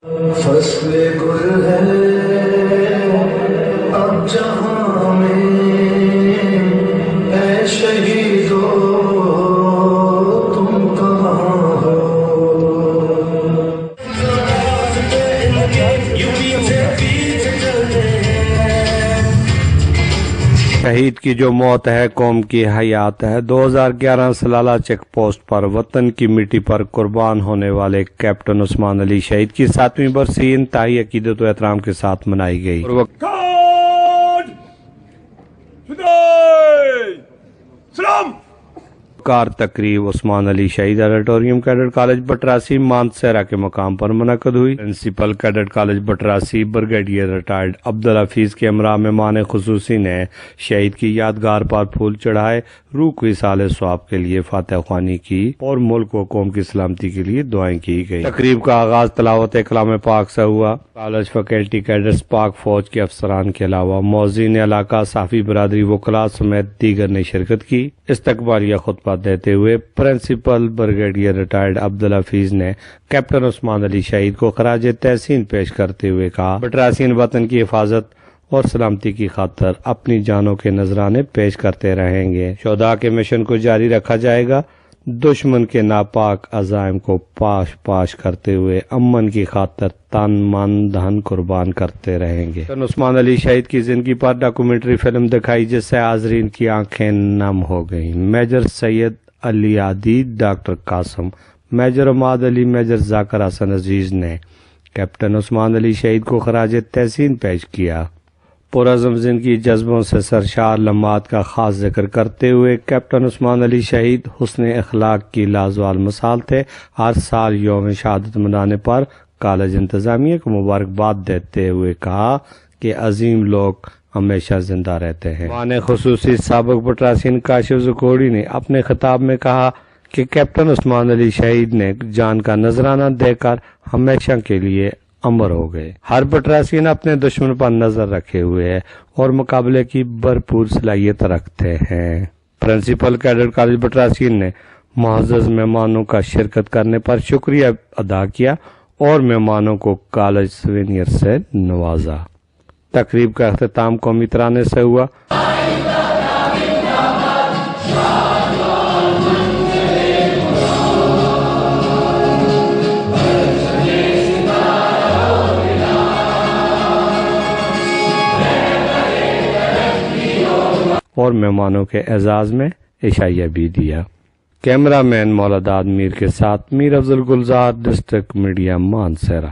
فصل گل ہے اب جہاں میں، اے شہیدو تم کہاں ہو؟ شہید کی جو موت ہے قوم کی حیات ہے۔ 2011 سلالہ چیک پوسٹ پر وطن کی مٹی پر قربان ہونے والے کیپٹن عثمان علی شہید کی 7ویں برسی انتہائی عقیدت و احترام کے ساتھ منائی گئی۔ کار تقریب عثمان علی شہید auditorium cadet college Batrasi Mansehra کے مقام پر منعقد ہوئی۔ Principal cadet college Batrasi brigadier retired Abdul Hafeez کے ہمراہ مہمان خصوصی نے شہید کی یادگار پر پھول چڑھائے، روح کو اصالِ ثواب کے لیے فاتح خوانی کی اور ملک و قوم کی سلامتی کے لیے دعائیں کی گئی۔ تقریب کا آغاز تلاوت کلام پاک سے ہوا۔ کالج فیکلٹی کیڈٹس، پاک فوج کے افسران کے علاوہ موذین علاقہ، صحافی برادری، وکلاء سمیت دیگر نے شرکت کی۔ استقبالیہ خطبہ دیتے ہوئے پرنسپل بریگیڈیئر ریٹائرڈ عبدالحفیظ نے کیپٹن عثمان علی شہید کو خراج تحسین پیش کرتے ہوئے کہا، بٹراسین وطن کی حفاظت اور سلامتی کی خاطر اپنی جانوں کے نذرانے پیش کرتے رہیں گے۔ شہداء کے مشن کو جاری رکھا جائے گا، دشمن کے ناپاک عزائم کو پاش پاش کرتے ہوئے امن کی خاطر تن من دھن قربان کرتے رہیں گے۔ عثمان علی شہید کی زندگی پر ڈاکومنٹری فلم دکھائی جس سے حاضرین کی آنکھیں نم ہو گئیں۔ میجر سید علی عادی، ڈاکٹر قاسم، میجر عماد علی، میجر ذاکر حسن عزیز نے کیپٹن عثمان علی شہید کو خراج تحسین پیش کیا۔ پرعزم زندگی جذبوں سے سرشار لمحات کا خاص ذکر کرتے ہوئے کیپٹن عثمان علی شہید حسن اخلاق کی لازوال مثال تھے۔ ہر سال یوم شہادت منانے پر کالج انتظامیہ کو مبارکباد دیتے ہوئے کہا کہ عظیم لوگ ہمیشہ زندہ رہتے ہیں۔ مہمان خصوصی سابق بٹراسین کاشف زکوڑی نے اپنے خطاب میں کہا کہ کیپٹن عثمان علی شہید نے جان کا نذرانہ دے کر ہمیشہ کے لیے امر ہو گئے۔ ہر بٹراسین اپنے دشمن پر نظر رکھے ہوئے ہے اور مقابلے کی بھرپور صلاحیت رکھتے ہیں۔ پرنسپل کیڈٹ کالج بٹراسین نے معزز مہمانوں کا شرکت کرنے پر شکریہ ادا کیا اور مہمانوں کو کالج سوینئر سے نوازا۔ تقریب کا اختتام قومی ترانے سے ہوا۔ اور مہمانوں کے اعزاز میں عشائیہ بھی دیا۔ کیمرہ مین مولاداد میر کے ساتھ میر افضل گلزار، ڈسٹرکٹ میڈیا مانسہرہ۔